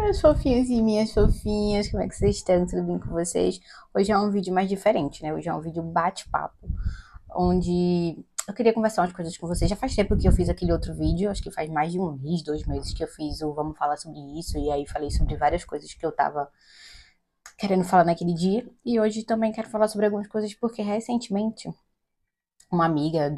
Meus fofinhos e minhas fofinhas, como é que vocês estão? Tudo bem com vocês? Hoje é um vídeo mais diferente, né? Hoje é um vídeo bate-papo, onde eu queria conversar umas coisas com vocês. Já faz tempo que eu fiz aquele outro vídeo, acho que faz mais de um mês, 2 meses que eu fiz o Vamos Falar Sobre Isso, e aí falei sobre várias coisas que eu tava querendo falar naquele dia. E hoje também quero falar sobre algumas coisas, porque recentemente uma amiga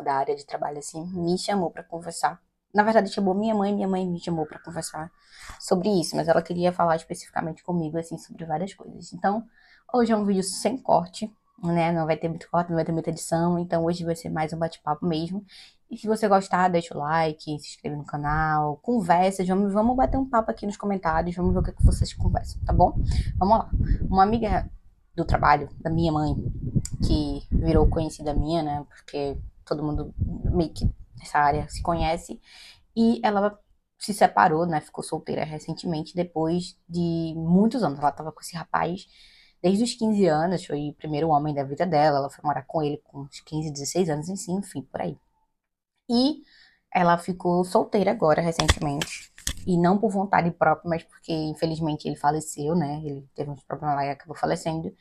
da área de trabalho, assim, me chamou pra conversar. Na verdade, chamou minha mãe me chamou pra conversar sobre isso, mas ela queria falar especificamente comigo, assim, sobre várias coisas. Então, hoje é um vídeo sem corte, né? Não vai ter muito corte, não vai ter muita edição, então hoje vai ser mais um bate-papo mesmo. E se você gostar, deixa o like, se inscreve no canal, conversa, vamos bater um papo aqui nos comentários, vamos ver o que vocês conversam, tá bom? Vamos lá. Uma amiga do trabalho, da minha mãe, que virou conhecida minha, né? Porque todo mundo meio que nessa área se conhece. E ela se separou, né? Ficou solteira recentemente, depois de muitos anos. Ela tava com esse rapaz desde os 15 anos, foi o primeiro homem da vida dela. Ela foi morar com ele com uns 15, 16 anos, enfim, por aí. E ela ficou solteira agora, recentemente. E não por vontade própria, mas porque, infelizmente, ele faleceu, né? Ele teve uns problemas lá e acabou falecendo.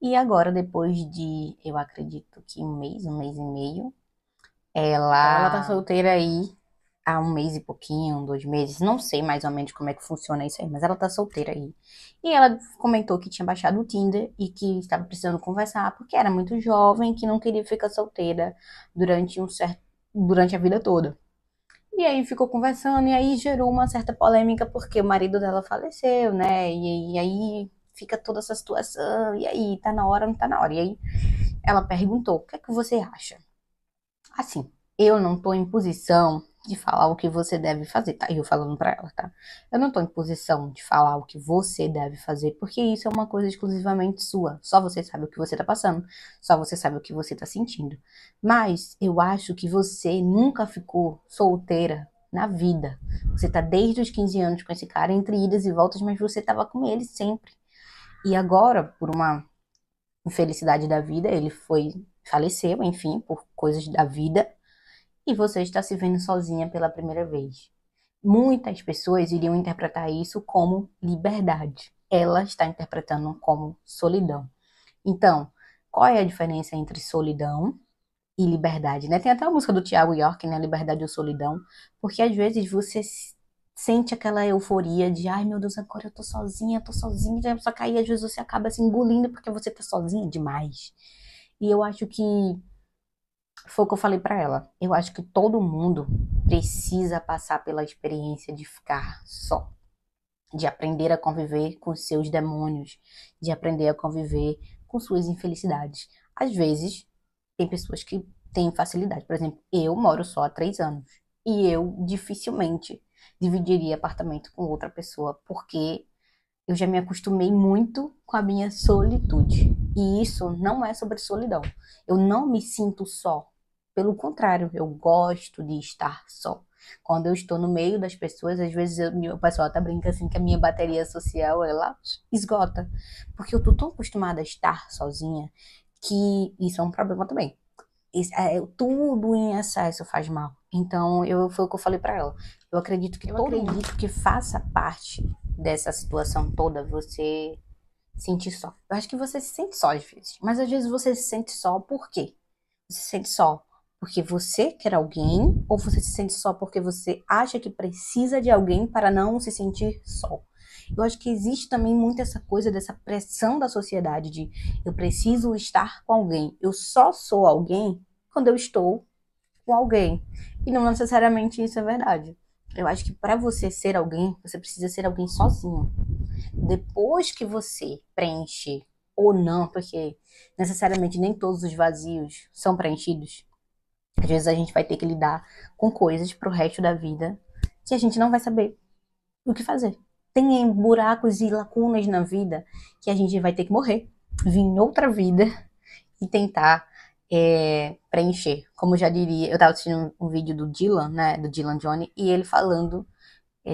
E agora, depois de, eu acredito que um mês e meio, ela tá solteira aí há um mês e pouquinho, 2 meses, não sei mais ou menos como é que funciona isso aí, mas ela tá solteira aí. E ela comentou que tinha baixado o Tinder e que estava precisando conversar porque era muito jovem, que não queria ficar solteira durante a vida toda. E aí ficou conversando e aí gerou uma certa polêmica porque o marido dela faleceu, né? E aí fica toda essa situação, e aí, tá na hora, não tá na hora. E aí ela perguntou, o que é que você acha? Assim, eu não tô em posição de falar o que você deve fazer, tá? Eu falando pra ela, tá? Eu não tô em posição de falar o que você deve fazer, porque isso é uma coisa exclusivamente sua. Só você sabe o que você tá passando, só você sabe o que você tá sentindo. Mas eu acho que você nunca ficou solteira na vida. Você tá desde os 15 anos com esse cara, entre idas e voltas, mas você tava com ele sempre. E agora, por uma infelicidade da vida, faleceu, enfim, por coisas da vida, e você está se vendo sozinha pela primeira vez. Muitas pessoas iriam interpretar isso como liberdade. Ela está interpretando como solidão. Então, qual é a diferença entre solidão e liberdade, né? Tem até a música do Thiago York, né? Liberdade ou solidão. Porque às vezes você sente aquela euforia de, ai meu Deus, agora eu tô sozinha, só que aí às vezes você acaba se engolindo porque você tá sozinha demais. E eu acho que foi o que eu falei pra ela. Eu acho que todo mundo precisa passar pela experiência de ficar só, de aprender a conviver com seus demônios, de aprender a conviver com suas infelicidades. Às vezes, tem pessoas que têm facilidade. Por exemplo, eu moro só há 3 anos e eu dificilmente dividiria apartamento com outra pessoa, porque eu já me acostumei muito com a minha solitude. E isso não é sobre solidão. Eu não me sinto só. Pelo contrário, eu gosto de estar só. Quando eu estou no meio das pessoas, às vezes o pessoal até brinca assim que a minha bateria social ela esgota. Porque eu tô tão acostumada a estar sozinha que isso é um problema também. Tudo em excesso faz mal. Então, foi o que eu falei pra ela. Eu acredito que todo mundo que faça parte dessa situação toda, você sentir só. Eu acho que você se sente só às vezes. Mas às vezes você se sente só por quê? Você se sente só porque você quer alguém, ou você se sente só porque você acha que precisa de alguém para não se sentir só? Eu acho que existe também muito essa coisa dessa pressão da sociedade de eu preciso estar com alguém. Eu só sou alguém quando eu estou com alguém. E não necessariamente isso é verdade. Eu acho que para você ser alguém, você precisa ser alguém sozinho. Depois que você preencher ou não, porque necessariamente nem todos os vazios são preenchidos. Às vezes a gente vai ter que lidar com coisas pro resto da vida que a gente não vai saber o que fazer. Tem buracos e lacunas na vida que a gente vai ter que morrer, vir em outra vida e tentar preencher. Como já diria, eu tava assistindo um vídeo do Dylan, né, do Dylan Johnny, e ele falando,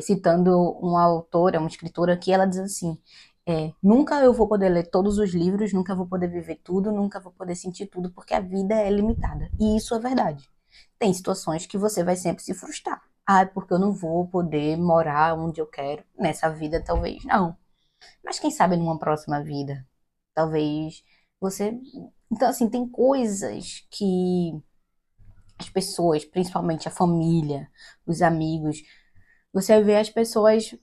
citando uma autora, uma escritora, que ela diz assim, nunca eu vou poder ler todos os livros, nunca vou poder viver tudo, nunca vou poder sentir tudo, porque a vida é limitada. E isso é verdade. Tem situações que você vai sempre se frustrar. Ah, é porque eu não vou poder morar onde eu quero. Nessa vida, talvez não. Mas quem sabe numa próxima vida? Talvez você. Então, assim, tem coisas que as pessoas, principalmente a família, os amigos, você vê as pessoas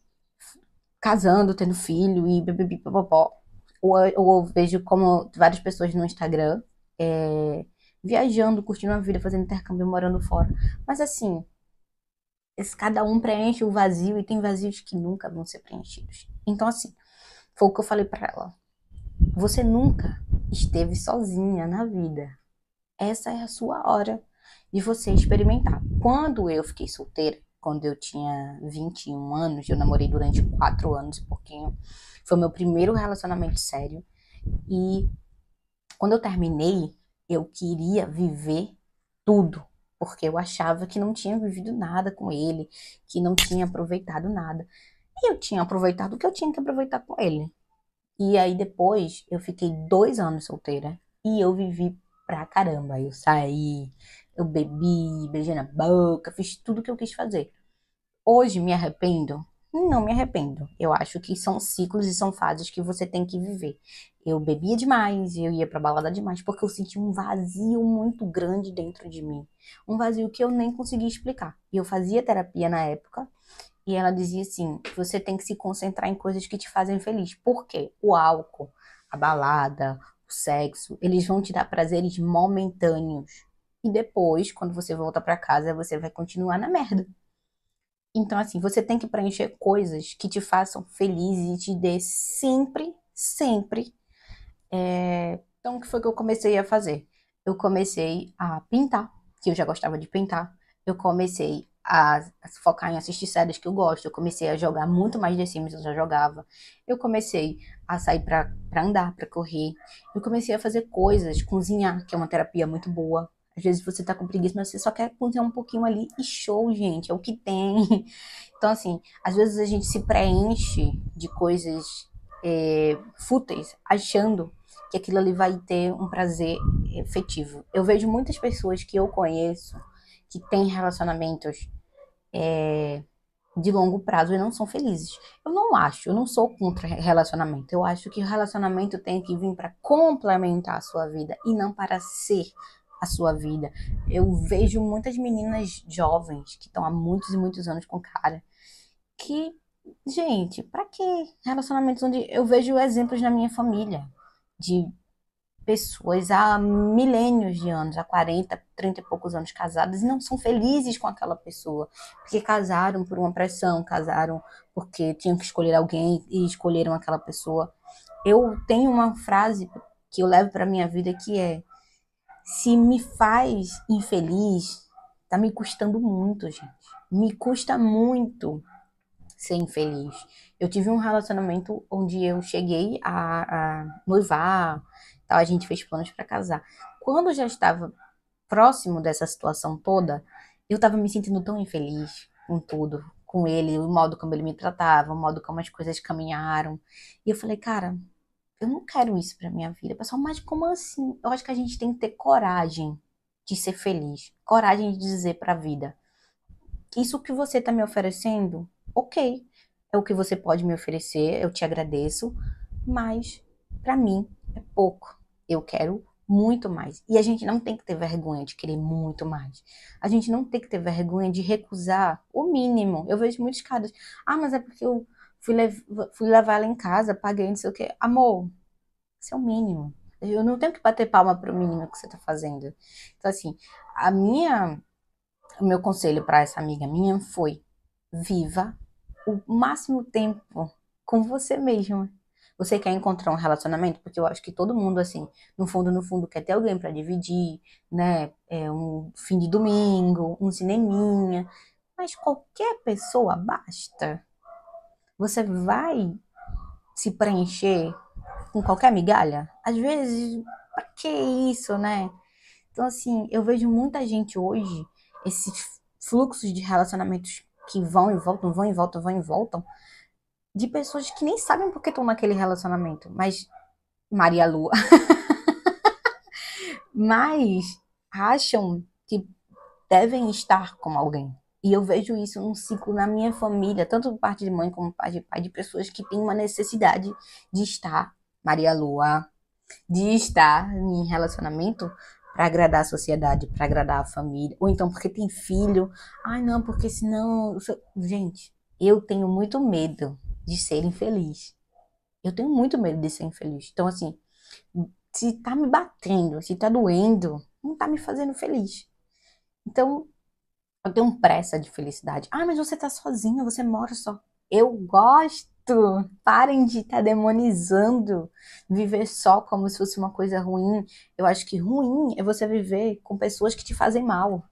casando, tendo filho e bibibi, popopó. Ou eu vejo como várias pessoas no Instagram viajando, curtindo a vida, fazendo intercâmbio, morando fora. Mas assim, cada um preenche o vazio e tem vazios que nunca vão ser preenchidos. Então, assim, foi o que eu falei pra ela. Você nunca esteve sozinha na vida. Essa é a sua hora de você experimentar. Quando eu fiquei solteira, quando eu tinha 21 anos, eu namorei durante 4 anos e pouquinho. Foi o meu primeiro relacionamento sério. E quando eu terminei, eu queria viver tudo. Porque eu achava que não tinha vivido nada com ele, que não tinha aproveitado nada. E eu tinha aproveitado o que eu tinha que aproveitar com ele. E aí depois eu fiquei 2 anos solteira e eu vivi pra caramba. Eu saí, eu bebi, beijei na boca, fiz tudo o que eu quis fazer. Hoje me arrependo? Não me arrependo. Eu acho que são ciclos e são fases que você tem que viver. Eu bebia demais, eu ia pra balada demais, porque eu senti um vazio muito grande dentro de mim. Um vazio que eu nem conseguia explicar. E eu fazia terapia na época, e ela dizia assim: você tem que se concentrar em coisas que te fazem feliz. Por quê? O álcool, a balada, o sexo, eles vão te dar prazeres momentâneos. E depois, quando você volta pra casa, você vai continuar na merda. Então, assim, você tem que preencher coisas que te façam feliz e te dê sempre, sempre. Então, o que foi que eu comecei a fazer? Eu comecei a pintar, que eu já gostava de pintar. Eu comecei a focar em assistir séries que eu gosto. Eu comecei a jogar muito mais The Sims, eu já jogava. Eu comecei a sair pra andar, pra correr. Eu comecei a fazer coisas, cozinhar, que é uma terapia muito boa. Às vezes você tá com preguiça, mas você só quer cozinhar um pouquinho ali e show, gente, é o que tem. Então, assim, às vezes a gente se preenche de coisas fúteis, achando que aquilo ali vai ter um prazer efetivo. Eu vejo muitas pessoas que eu conheço que têm relacionamentos de longo prazo e não são felizes. Eu não acho, eu não sou contra relacionamento. Eu acho que o relacionamento tem que vir para complementar a sua vida e não para ser a sua vida. Eu vejo muitas meninas jovens que estão há muitos e muitos anos com cara que, gente, pra que relacionamentos onde eu vejo exemplos na minha família de pessoas há milênios de anos, há 40, 30 e poucos anos casadas e não são felizes com aquela pessoa, porque casaram por uma pressão, casaram porque tinham que escolher alguém e escolheram aquela pessoa. Eu tenho uma frase que eu levo para minha vida que é: se me faz infeliz, tá me custando muito, gente. Me custa muito ser infeliz. Eu tive um relacionamento onde eu cheguei a noivar, tal, a gente fez planos para casar. Quando eu já estava próximo dessa situação toda, eu estava me sentindo tão infeliz com tudo, com ele, o modo como ele me tratava, o modo como as coisas caminharam. E eu falei, cara, eu não quero isso pra minha vida. Pessoal, mas como assim? Eu acho que a gente tem que ter coragem de ser feliz, coragem de dizer pra vida: isso que você está me oferecendo, ok, é o que você pode me oferecer, eu te agradeço, mas para mim é pouco. Eu quero muito mais. E a gente não tem que ter vergonha de querer muito mais. A gente não tem que ter vergonha de recusar o mínimo. Eu vejo muitos caras: ah, mas é porque eu fui levar ela em casa, paguei não sei o quê. Amor, isso é o mínimo. Eu não tenho que bater palma pro mínimo que você tá fazendo. Então, assim, a minha o meu conselho para essa amiga minha foi: viva o máximo tempo com você mesma. Você quer encontrar um relacionamento? Porque eu acho que todo mundo, assim, no fundo, quer ter alguém para dividir, né? Um fim de domingo, um cineminha. Mas qualquer pessoa basta. Você vai se preencher com qualquer migalha? Às vezes, pra que isso, né? Então, assim, eu vejo muita gente hoje, esses fluxos de relacionamentos que vão e voltam, vão e voltam, vão e voltam, de pessoas que nem sabem por que estão naquele relacionamento, mas Maria Lua, mas acham que devem estar com alguém. E eu vejo isso num ciclo na minha família, tanto por parte de mãe como por parte de pai, de pessoas que têm uma necessidade de estar, Maria Lua, de estar em relacionamento para agradar a sociedade, para agradar a família, ou então porque tem filho. Ai, não, porque senão. Gente, eu tenho muito medo de ser infeliz. Eu tenho muito medo de ser infeliz. Então, assim, se tá me batendo, se tá doendo, não tá me fazendo feliz. Então, eu tenho pressa de felicidade. Ah, mas você tá sozinha, você mora só. Eu gosto. Parem de estar demonizando viver só como se fosse uma coisa ruim. Eu acho que ruim é você viver com pessoas que te fazem mal.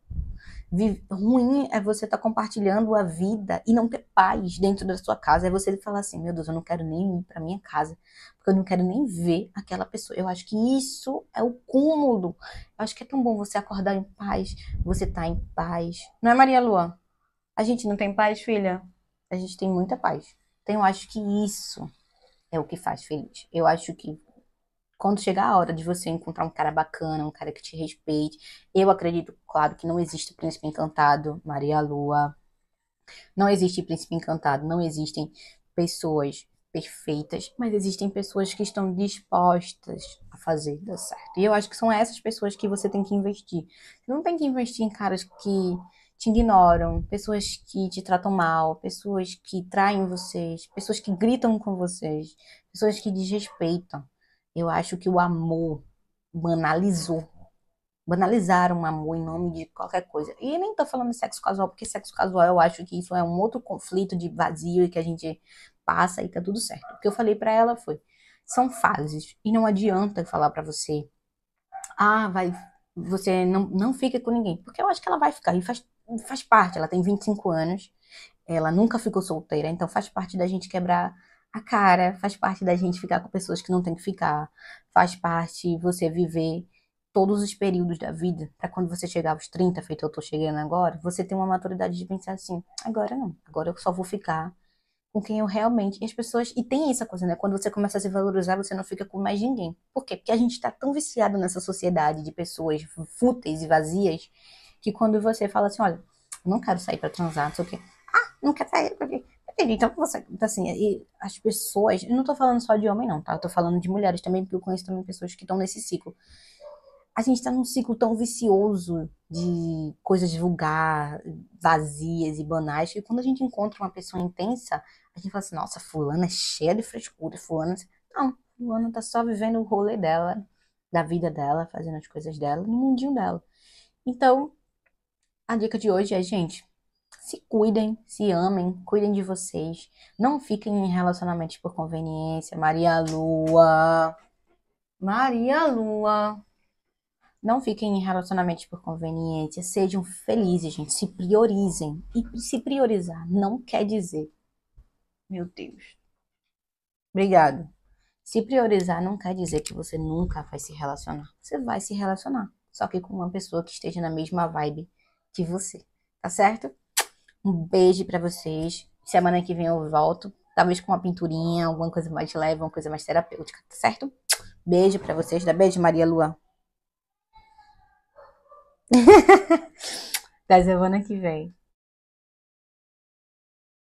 Ruim é você estar compartilhando a vida e não ter paz dentro da sua casa. É você falar assim, meu Deus, eu não quero nem ir pra minha casa, porque eu não quero nem ver aquela pessoa. Eu acho que isso é o cúmulo. Eu acho que é tão bom você acordar em paz, você tá em paz. Não é, Maria Lua? A gente não tem paz, filha? A gente tem muita paz. Então eu acho que isso é o que faz feliz. Eu acho que quando chegar a hora de você encontrar um cara bacana, um cara que te respeite, eu acredito, claro, que não existe príncipe encantado, Maria Lua. Não existe príncipe encantado, não existem pessoas perfeitas, mas existem pessoas que estão dispostas a fazer dar certo. E eu acho que são essas pessoas que você tem que investir. Você não tem que investir em caras que te ignoram, pessoas que te tratam mal, pessoas que traem vocês, pessoas que gritam com vocês, pessoas que desrespeitam. Eu acho que o amor banalizou. Banalizaram o amor em nome de qualquer coisa. E nem tô falando de sexo casual, porque sexo casual eu acho que isso é um outro conflito de vazio e que a gente passa e tá tudo certo. O que eu falei pra ela foi: são fases. E não adianta eu falar pra você, ah, vai, você não fica com ninguém. Porque eu acho que ela vai ficar. E faz parte. Ela tem 25 anos. Ela nunca ficou solteira. Então faz parte da gente quebrar a cara. Faz parte da gente ficar com pessoas que não tem que ficar. Faz parte você viver todos os períodos da vida, para quando você chegar aos 30, feito eu tô chegando agora, você tem uma maturidade de pensar assim, agora não, agora eu só vou ficar com quem eu realmente, e as pessoas, e tem essa coisa, né, quando você começa a se valorizar, você não fica com mais ninguém. Por quê? Porque a gente tá tão viciado nessa sociedade de pessoas fúteis e vazias, que quando você fala assim, olha, eu não quero sair pra transar, não sei o quê, não quer sair pra quê? Então, você, assim, e as pessoas, eu não tô falando só de homem não, tá? Eu tô falando de mulheres também, porque eu conheço também pessoas que estão nesse ciclo. A gente tá num ciclo tão vicioso de coisas vulgar, vazias e banais, que quando a gente encontra uma pessoa intensa, a gente fala assim, nossa, fulana é cheia de frescura, fulana... Não, fulana tá só vivendo o rolê dela, da vida dela, fazendo as coisas dela, no mundinho dela. Então, a dica de hoje é, gente, se cuidem, se amem, cuidem de vocês. Não fiquem em relacionamentos por conveniência. Maria Lua. Maria Lua. Não fiquem em relacionamentos por conveniência, sejam felizes, gente, se priorizem. E se priorizar não quer dizer, meu Deus, obrigado. Se priorizar não quer dizer que você nunca vai se relacionar. Você vai se relacionar, só que com uma pessoa que esteja na mesma vibe que você, tá certo? Um beijo pra vocês. Semana que vem eu volto, talvez com uma pinturinha, alguma coisa mais leve, uma coisa mais terapêutica, tá certo? Beijo pra vocês, dá beijo, Maria Lua. Da semana que vem.